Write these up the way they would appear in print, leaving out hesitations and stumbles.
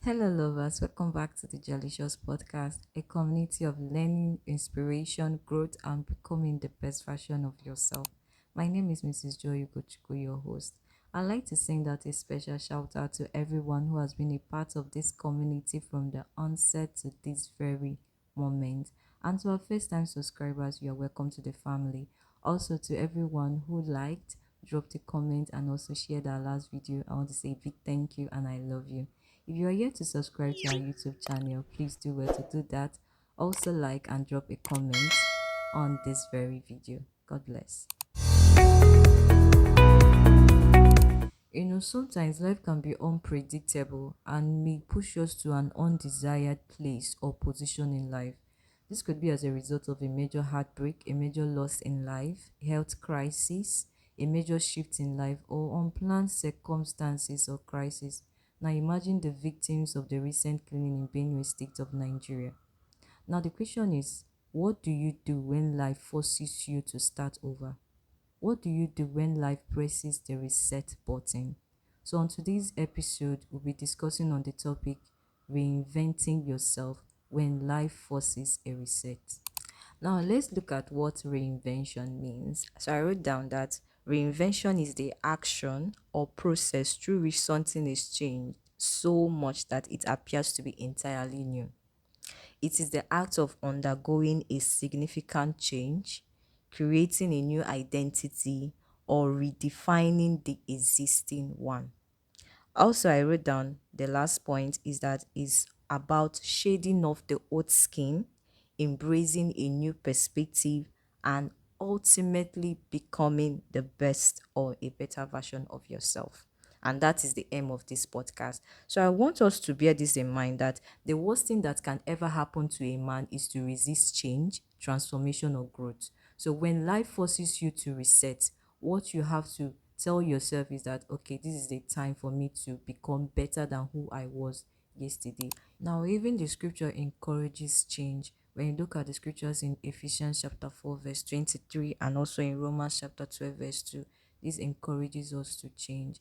Hello, lovers. Welcome back to the Delicious Podcast, a community of learning, inspiration, growth, and becoming the best version of yourself. My name is Mrs. Joy Ugochukwu, your host. I'd like to send out a special shout out to everyone who has been a part of this community from the onset to this very moment. And to our first time subscribers, you are welcome to the family. Also, to everyone who liked, dropped a comment, and also shared our last video, I want to say a big thank you and I love you. If you are yet to subscribe to our YouTube channel, please do well to do that. Also like and drop a comment on this very video. God bless. Sometimes life can be unpredictable and may push us to an undesired place or position in life. This could be as a result of a major heartbreak, a major loss in life, health crisis, a major shift in life, or unplanned circumstances or crisis. Now imagine the victims of the recent killing in Benue State of Nigeria. Now the question is, what do you do when life forces you to start over? What do you do when life presses the reset button? So on today's episode, we'll be discussing on the topic reinventing yourself when life forces a reset. Now let's look at what reinvention means. So I wrote down that reinvention is the action or process through which something is changed so much that it appears to be entirely new. It is the act of undergoing a significant change, creating a new identity, or redefining the existing one. Also, I wrote down the last point is that is about shading off the old skin, embracing a new perspective, and ultimately becoming the best or a better version of yourself. And that is the aim of this podcast. So I want us to bear this in mind that the worst thing that can ever happen to a man is to resist change, transformation, or growth. So when life forces you to reset, what you have to tell yourself is that, okay, this is the time for me to become better than who I was yesterday. Now, even the scripture encourages change. When you look at the scriptures in Ephesians chapter 4, verse 23, and also in Romans chapter 12, verse 2, this encourages us to change.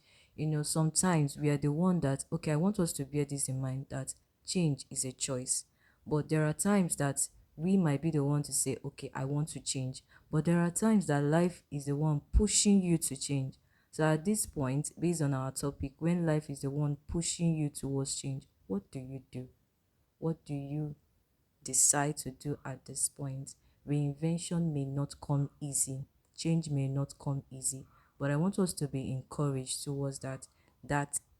Sometimes we are the one that, okay, I want us to bear this in mind that change is a choice. But there are times that we might be the one to say, okay, I want to change. But there are times that life is the one pushing you to change. So at this point, based on our topic, when life is the one pushing you towards change, what do you do? What do you decide to do at this point? Reinvention may not come easy. Change may not come easy. But I want us to be encouraged towards that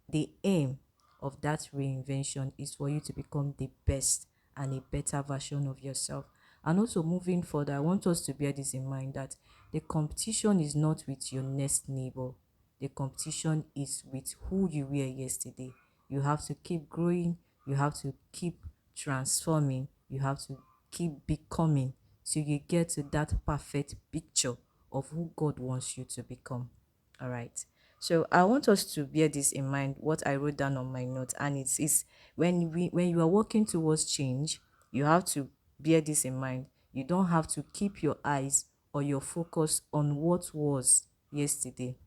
the aim of that reinvention is for you to become the best and a better version of yourself. And also moving further, I want us to bear this in mind that the competition is not with your next neighbor. The competition is with who you were yesterday. You have to keep growing, you have to keep transforming, you have to keep becoming so you get to that perfect picture of who God wants you to become. All right. So I want us to bear this in mind, what I wrote down on my note, and it's when you are working towards change, you have to bear this in mind. You don't have to keep your eyes or your focus on what was yesterday.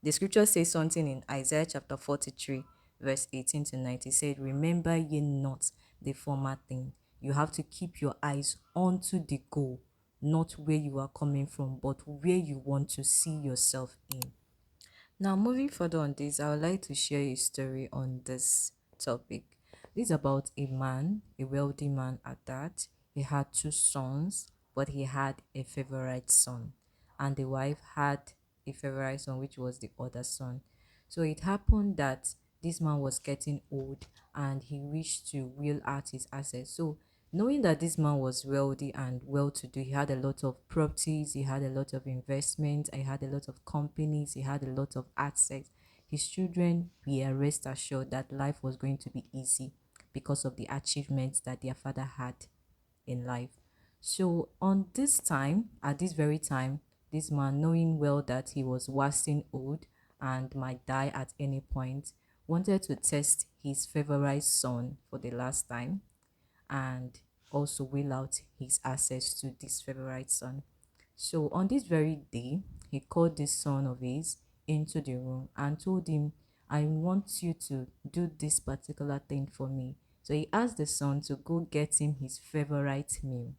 The scripture says something in Isaiah chapter 43, verse 18 to 19. It said, remember ye not the former thing. You have to keep your eyes onto the goal, not where you are coming from, but where you want to see yourself in. Now, moving further on this, I would like to share a story on this topic. This is about a man, a wealthy man at that. He had two sons, but he had a favorite son, and the wife had a favorite son, which was the other son. So it happened that this man was getting old and he wished to will out his assets. So knowing that this man was wealthy and well-to-do, he had a lot of properties, he had a lot of investments, he had a lot of companies, he had a lot of assets. His children were rest assured that life was going to be easy because of the achievements that their father had in life. So on this time, at this very time, this man, knowing well that he was waxing old and might die at any point, wanted to test his favorite son for the last time and also will out his access to this favorite son. So on this very day, he called this son of his into the room and told him, I want you to do this particular thing for me. So he asked the son to go get him his favorite meal.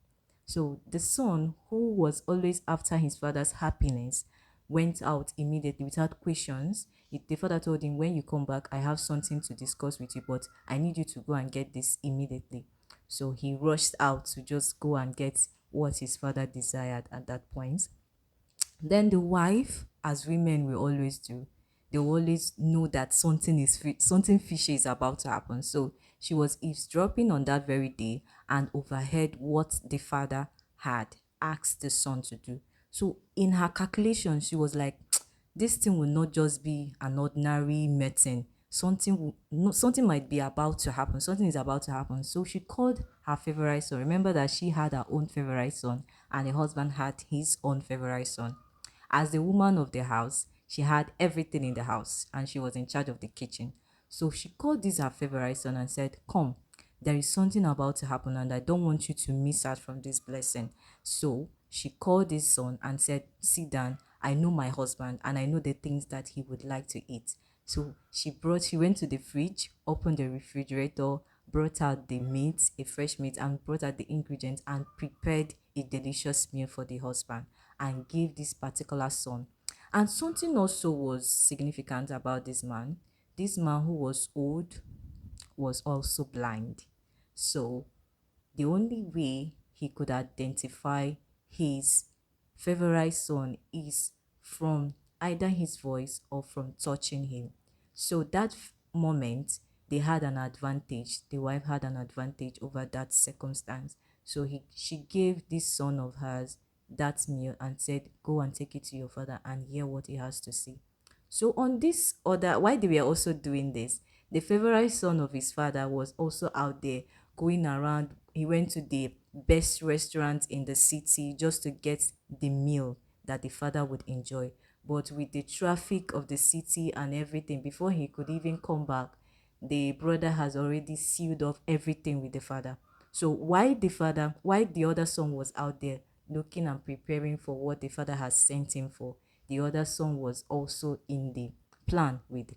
So the son, who was always after his father's happiness, went out immediately without questions. The father told him, when you come back, I have something to discuss with you, but I need you to go and get this immediately. So he rushed out to just go and get what his father desired at that point. Then the wife, as women will always do, they will always know that something fishy is about to happen. So she was eavesdropping on that very day and overheard what the father had asked the son to do. So in her calculation, she was like, this thing will not just be an ordinary meeting. Something might be about to happen. Something is about to happen. So she called her favorite son. Remember that she had her own favorite son, and the husband had his own favorite son. As the woman of the house, she had everything in the house and she was in charge of the kitchen. So she called this her favorite son and said, come, there is something about to happen and I don't want you to miss out from this blessing. So she called his son and said, sit down. I know my husband and I know the things that he would like to eat. So she went to the fridge, opened the refrigerator, brought out the meat, a fresh meat, and brought out the ingredients and prepared a delicious meal for the husband and gave this particular son. And something also was significant about this man. This man, who was old, was also blind. So the only way he could identify his favorite son is from either his voice or from touching him. So that moment, they had an advantage. The wife had an advantage over that circumstance. So she gave this son of hers that meal and said, go and take it to your father and hear what he has to say. So on this other, why they were also doing this, the favorite son of his father was also out there going around. He went to the best restaurant in the city just to get the meal that the father would enjoy. But with the traffic of the city and everything, before he could even come back, the brother has already sealed off everything with the father. So why the other son was out there looking and preparing for what the father has sent him for, the other son was also in the plan with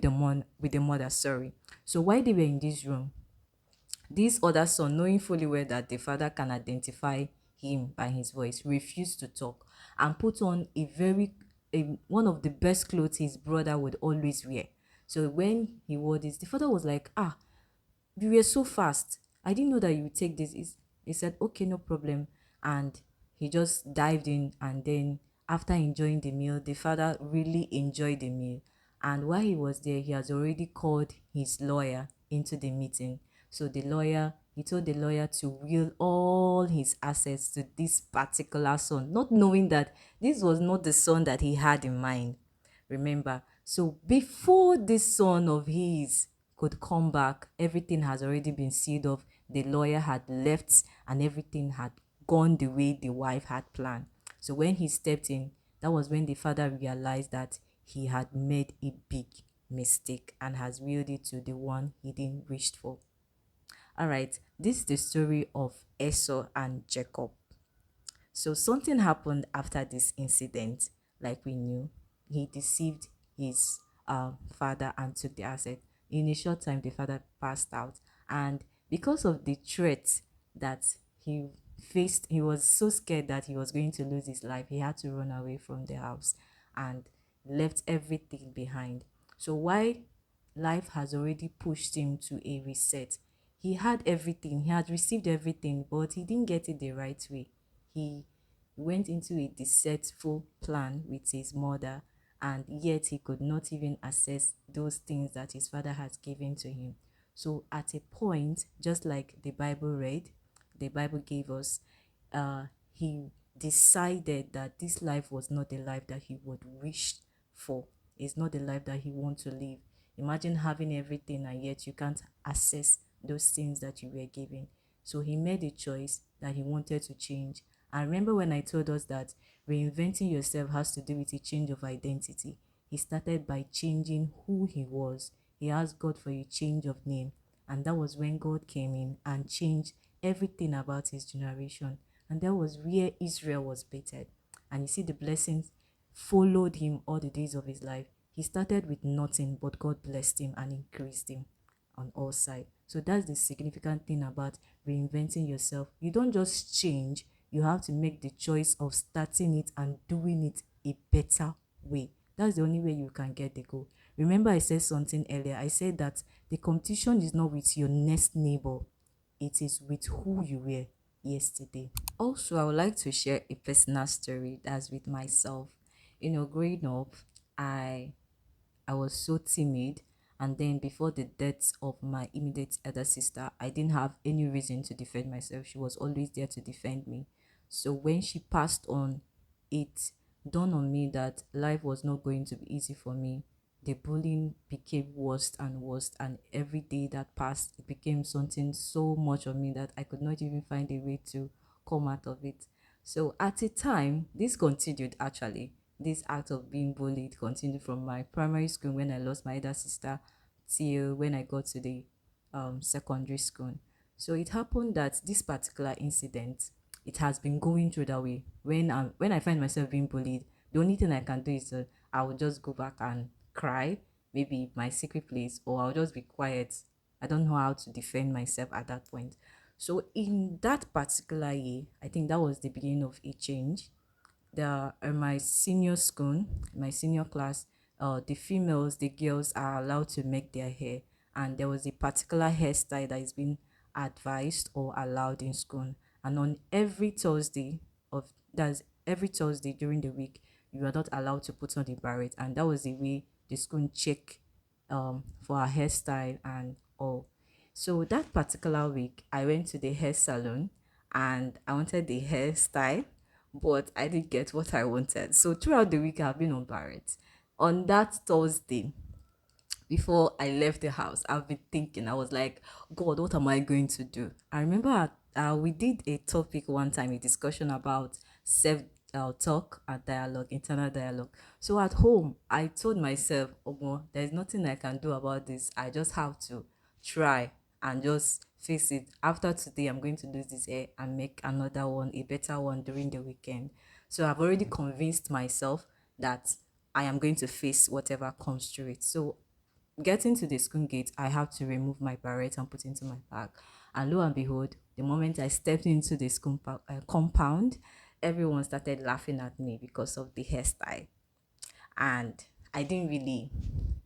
the mother. Sorry. So while they were in this room, this other son, knowing fully well that the father can identify him by his voice, refused to talk and put on one of the best clothes his brother would always wear. So when he wore this, the father was like, ah, you were so fast. I didn't know that you would take this. He said, okay, no problem. And he just dived in. And then after enjoying the meal, the father really enjoyed the meal. And while he was there, he has already called his lawyer into the meeting. So he told the lawyer to will all his assets to this particular son, not knowing that this was not the son that he had in mind. Remember, so before this son of his could come back, everything has already been sealed off. The lawyer had left and everything had gone the way the wife had planned. So when he stepped in, that was when the father realized that he had made a big mistake and has willed it to the one he didn't wish for. All right, this is the story of Esau and Jacob. So something happened after this incident, like we knew. He deceived his father and took the asset. In a short time, the father passed out. And because of the threat that he faced, he was so scared that he was going to lose his life. He had to run away from the house and left everything behind. So why life has already pushed him to a reset. He had everything, he had received everything, but he didn't get it the right way. He went into a deceitful plan with his mother, and yet he could not even access those things that his father has given to him. So at a point, just like the Bible gave us, he decided that this life was not the life that he would wish for. It's not the life that he wants to live. Imagine having everything and yet you can't access those things that you were given. So he made a choice that he wanted to change. And remember when I told us that reinventing yourself has to do with a change of identity. He started by changing who he was. He asked God for a change of name. And that was when God came in and changed everything about his generation. And that was where Israel was bettered. And you see, the blessings followed him all the days of his life. He started with nothing, but God blessed him and increased him on all sides. So that's the significant thing about reinventing yourself. You don't just change, you have to make the choice of starting it and doing it a better way. That's the only way you can get the goal. Remember, I said something earlier. I said that the competition is not with your next neighbor, it is with who you were yesterday. Also, I would like to share a personal story that's with myself. Growing up, I I was so timid. And then before the death of my immediate elder sister, I didn't have any reason to defend myself. She was always there to defend me. So when she passed on, it dawned on me that life was not going to be easy for me. The bullying became worse and worse, and every day that passed, it became something so much of me that I could not even find a way to come out of it. So at the time, this continued actually. This act of being bullied continued from my primary school when I lost my elder sister till when I got to the secondary school. So it happened that this particular incident, it has been going through that way. When I find myself being bullied, the only thing I can do is I will just go back and cry, maybe my secret place, or I'll just be quiet. I don't know how to defend myself at that point. So in that particular year, I think that was the beginning of a change. My senior school, my senior class, the females, the girls are allowed to make their hair, and there was a particular hairstyle that is being advised or allowed in school. And on every Thursday during the week, you are not allowed to put on the barrette, and that was the way the school check for our hairstyle and all. So that particular week, I went to the hair salon and I wanted the hairstyle, but I didn't get what I wanted. So throughout the week, I've been on Barrett. On that Thursday, before I left the house, I've been thinking, I was like, God, what am I going to do? I remember we did a topic one time, a discussion about self talk and dialogue, internal dialogue. So at home, I told myself, oh, there's nothing I can do about this. I just have to try and just face it. After today, I'm going to lose this hair and make another one, a better one during the weekend. So I've already convinced myself that I am going to face whatever comes through it. So getting to the school gate, I have to remove my barrette and put it into my bag. And lo and behold, the moment I stepped into the compound, everyone started laughing at me because of the hairstyle. And I didn't really,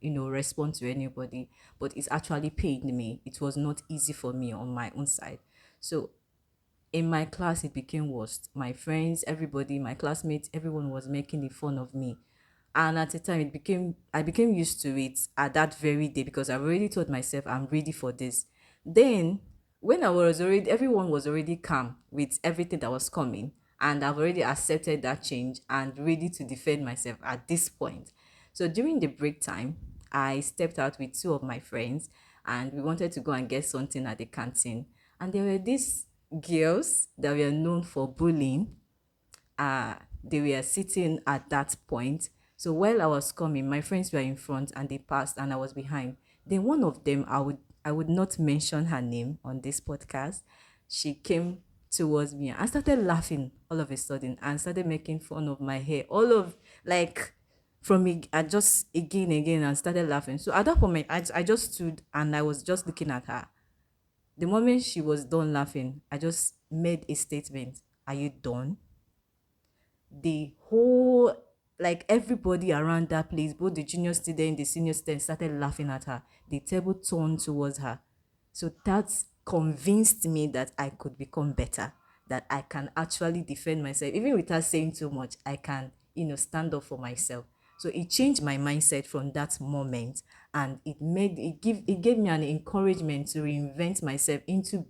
respond to anybody, but it actually pained me. It was not easy for me on my own side. So in my class, it became worse. My friends, everybody, my classmates, everyone was making the fun of me. And at the time, I became used to it at that very day because I've already told myself I'm ready for this. Then, when everyone was already calm with everything that was coming, and I've already accepted that change and ready to defend myself at this point. So during the break time, I stepped out with two of my friends and we wanted to go and get something at the canteen. And there were these girls that were known for bullying. They were sitting at that point. So while I was coming, my friends were in front and they passed and I was behind. Then one of them, I would not mention her name on this podcast. She came towards me and started laughing all of a sudden and started making fun of my hair. All of like from me, I just again and started laughing. So at that moment, I just stood and I was just looking at her. The moment she was done laughing, I just made a statement. Are you done? The whole, like, everybody around that place, both the junior student, the senior student, started laughing at her. The table turned towards her. So that convinced me that I could become better, that I can actually defend myself. Even without saying too much, I can, stand up for myself. So it changed my mindset from that moment, and it gave me an encouragement to reinvent myself into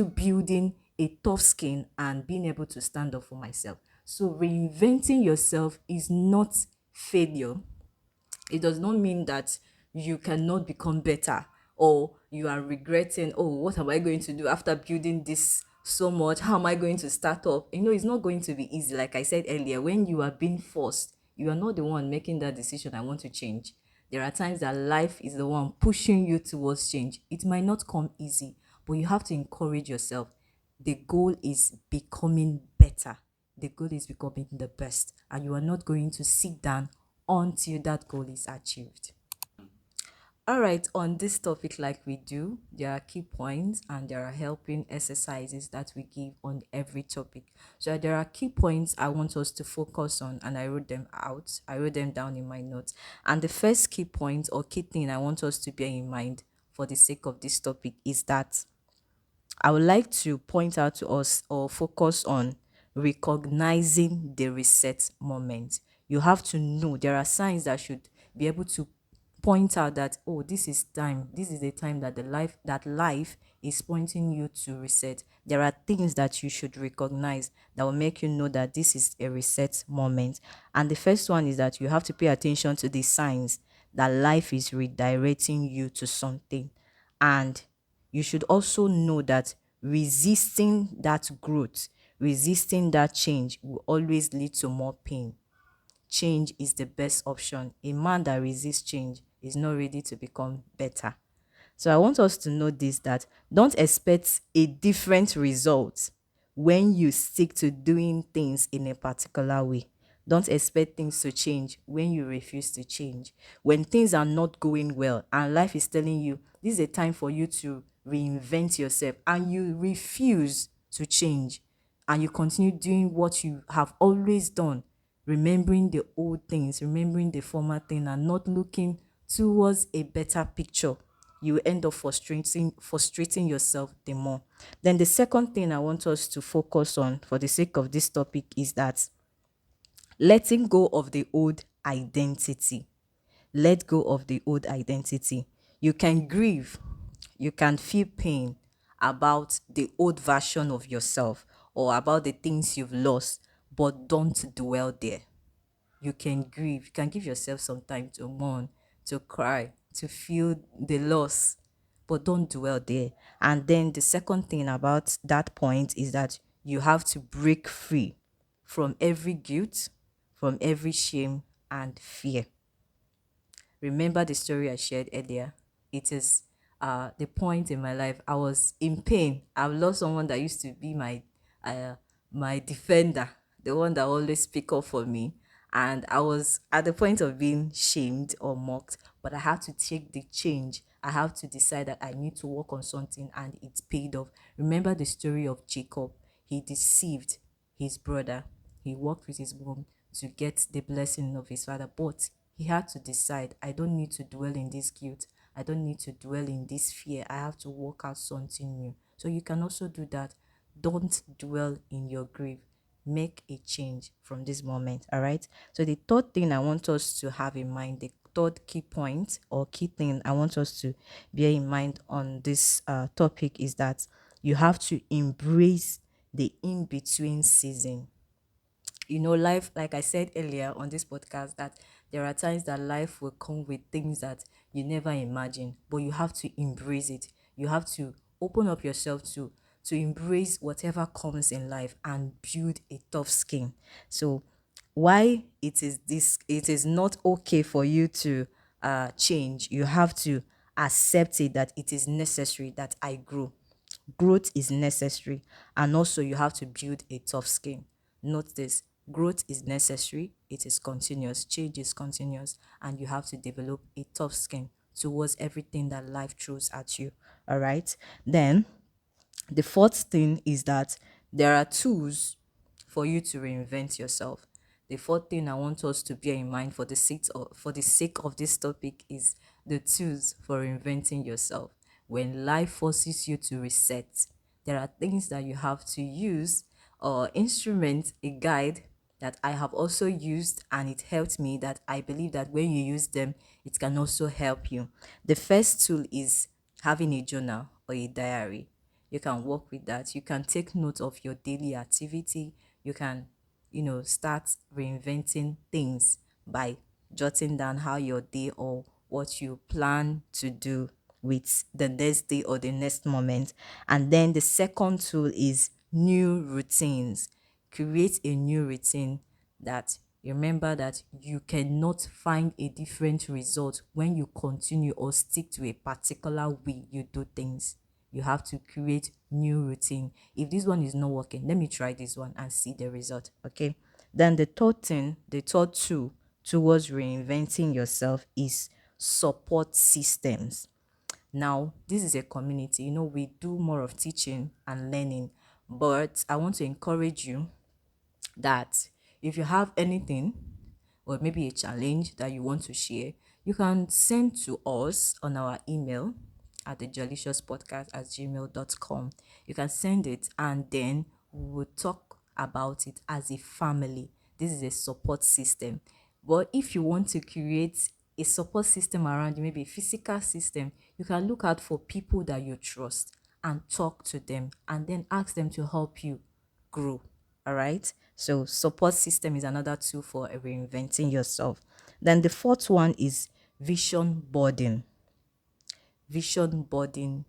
building a tough skin and being able to stand up for myself. So reinventing yourself is not failure. It does not mean that you cannot become better or you are regretting, oh, what am I going to do after building this so much? How am I going to start up? It's not going to be easy. Like I said earlier, when you are being forced, you are not the one making that decision, I want to change. There are times that life is the one pushing you towards change. It might not come easy, but you have to encourage yourself. The goal is becoming better. The goal is becoming the best, and you are not going to sit down until that goal is achieved. All right, on this topic, like we do, there are key points and there are helping exercises that we give on every topic. So there are key points I want us to focus on, and I wrote them out. I wrote them down in my notes. And the first key point or key thing I want us to bear in mind for the sake of this topic is that I would like to point out to us or focus on recognizing the reset moment. You have to know there are signs that should be able to point out that, oh, this is time. This is the time that life is pointing you to reset. There are things that you should recognize that will make you know that this is a reset moment. And the first one is that you have to pay attention to the signs that life is redirecting you to something. And you should also know that resisting that growth, resisting that change will always lead to more pain. Change is the best option. A man that resists change is not ready to become better. So I want us to know this, that don't expect a different result when you stick to doing things in a particular way. Don't expect things to change when you refuse to change. When things are not going well and life is telling you this is a time for you to reinvent yourself and you refuse to change and you continue doing what you have always done, remembering the old things, remembering the former thing, and not looking towards a better picture, you will end up frustrating yourself the more. Then the second thing I want us to focus on for the sake of this topic is that letting go of the old identity. Let go of the old identity. You can grieve, you can feel pain about the old version of yourself or about the things you've lost, but don't dwell there. You can grieve, you can give yourself some time to mourn, to cry, to feel the loss, but don't dwell there. And then the second thing about that point is that you have to break free from every guilt, from every shame and fear. Remember the story I shared earlier? It is the point in my life I was in pain. I've lost someone that used to be uh, my defender, the one that always speak up for me. And I was at the point of being shamed or mocked, but I had to take the change. I have to decide that I need to work on something, and it's paid off. Remember the story of Jacob. He deceived his brother. He worked with his mom to get the blessing of his father, but he had to decide, I don't need to dwell in this guilt. I don't need to dwell in this fear. I have to work out something new. So you can also do that. Don't dwell in your grief. Make a change from this moment. All right. So the third thing I want us to have in mind, the third key point or key thing I want us to bear in mind on this topic is that you have to embrace the in between season. Life, like I said earlier on this podcast, that there are times that life will come with things that you never imagined, but you have to embrace it. You have to open up yourself to embrace whatever comes in life and build a tough skin. So why it is not okay for you to change, you have to accept it, that it is necessary that I grow. Growth is necessary, and also you have to build a tough skin. Note this: growth is necessary, it is continuous, change is continuous, and you have to develop a tough skin towards everything that life throws at you. All right. Then the fourth thing is that there are tools for you to reinvent yourself. The fourth thing I want us to bear in mind for the sake of this topic is the tools for reinventing yourself. When life forces you to reset, there are things that you have to use or instrument, a guide that I have also used and it helped me, that I believe that when you use them, it can also help you. The first tool is having a journal or a diary. You can work with that. You can take note of your daily activity. You can, start reinventing things by jotting down how your day or what you plan to do with the next day or the next moment. And then the second tool is new routines. Create a new routine that, remember that you cannot find a different result when you continue or stick to a particular way you do things. You have to create new routine. If this one is not working, let me try this one and see the result. Okay. Then the third thing, the third tool towards reinventing yourself is support systems. Now, this is a community, we do more of teaching and learning, but I want to encourage you that if you have anything or maybe a challenge that you want to share, you can send to us on our email at the podcast at gmail.com. You can send it and then we will talk about it as a family. This is a support system. But if you want to create a support system around you, maybe a physical system, you can look out for people that you trust and talk to them and then ask them to help you grow. All right. So support system is another tool for reinventing yourself. Then the fourth one is vision boarding. Vision boarding,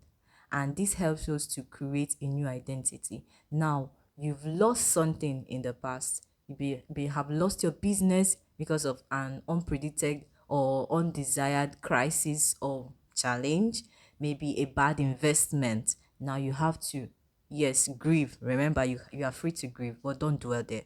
and this helps us to create a new identity. Now, you've lost something in the past. You have lost your business because of an unpredicted or undesired crisis or challenge, maybe a bad investment. Now you have to, yes, grieve. Remember, you are free to grieve, but don't dwell there.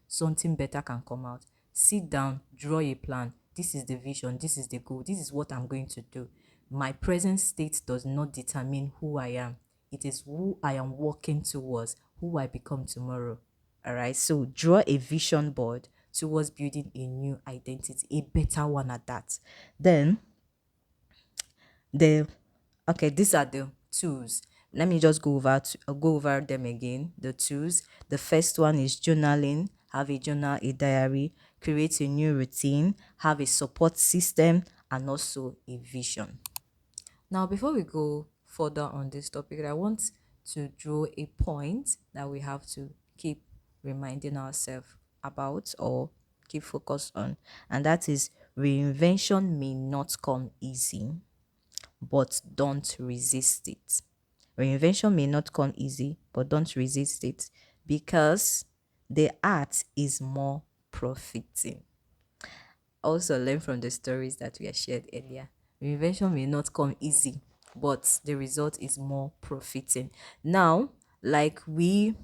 Something better can come out. Sit down, draw a plan. This is the vision, this is the goal, this is what I'm going to do. My present state does not determine who I am. It is who I am working towards, who I become tomorrow. All right. So draw a vision board towards building a new identity, a better one at that. Then the okay, these are the tools. Let me just go over them again. The tools. The first one is journaling. Have a journal, a diary. Create a new routine. Have a support system, and also a vision. Now, before we go further on this topic, I want to draw a point that we have to keep reminding ourselves about or keep focused on, and that is reinvention may not come easy, but don't resist it. Reinvention may not come easy, but don't resist it because the art is more profiting. Also, learn from the stories that we have shared earlier. Reinvention may not come easy, but the result is more profiting. Now, like we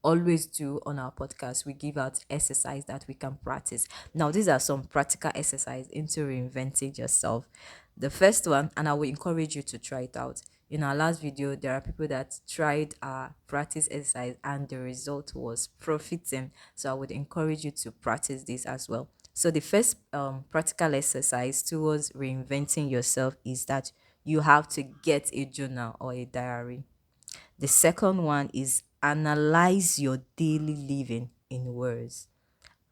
always do on our podcast, we give out exercise that we can practice. Now, these are some practical exercise into reinventing yourself. The first one, and I will encourage you to try it out. In our last video, there are people that tried our practice exercise and the result was profiting. So I would encourage you to practice this as well. So the first practical exercise towards reinventing yourself is that you have to get a journal or a diary. The second one is analyze your daily living in words.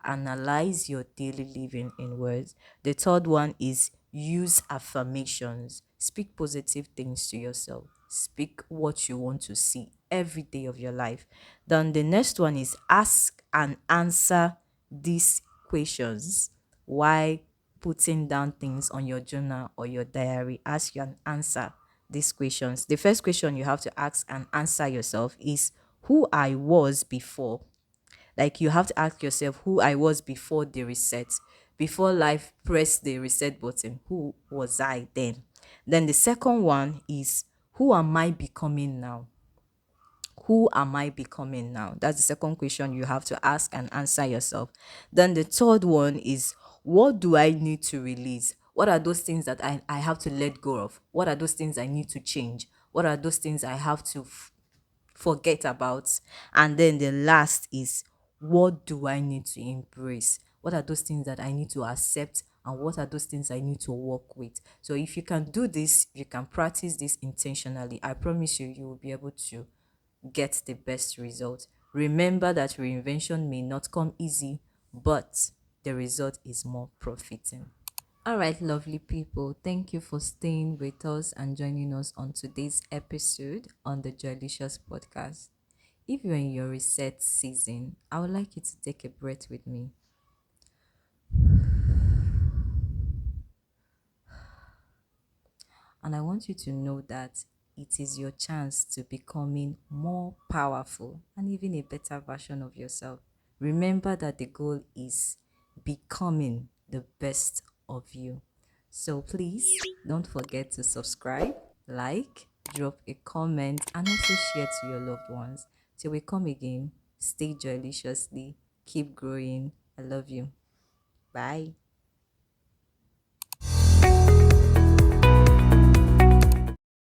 Analyze your daily living in words. The third one is use affirmations. Speak positive things to yourself. Speak what you want to see every day of your life. Then the next one is ask and answer these questions. Why putting down things on your journal or your diary? Ask you and answer these questions. The first question you have to ask and answer yourself is who I was before. Like you have to ask yourself who I was before the reset, before life pressed the reset button. Who was I then? Then the second one is who am I becoming now? Who am I becoming now? That's the second question you have to ask and answer yourself. Then the third one is what do I need to release? What are those things that I have to let go of? What are those things I need to change? What are those things I have to forget about? And then the last is what do I need to embrace? What are those things that I need to accept? And what are those things I need to work with? So if you can do this, you can practice this intentionally. I promise you, you will be able to get the best result. Remember that reinvention may not come easy, but the result is more profiting. All right, lovely people. Thank you for staying with us and joining us on today's episode on the Joylicious podcast. If you're in your reset season, I would like you to take a breath with me. And I want you to know that it is your chance to becoming more powerful and even a better version of yourself. Remember that the goal is becoming the best of you. So please don't forget to subscribe, like, drop a comment, and also share to your loved ones. Till we come again, stay joyliciously, keep growing. I love you. Bye.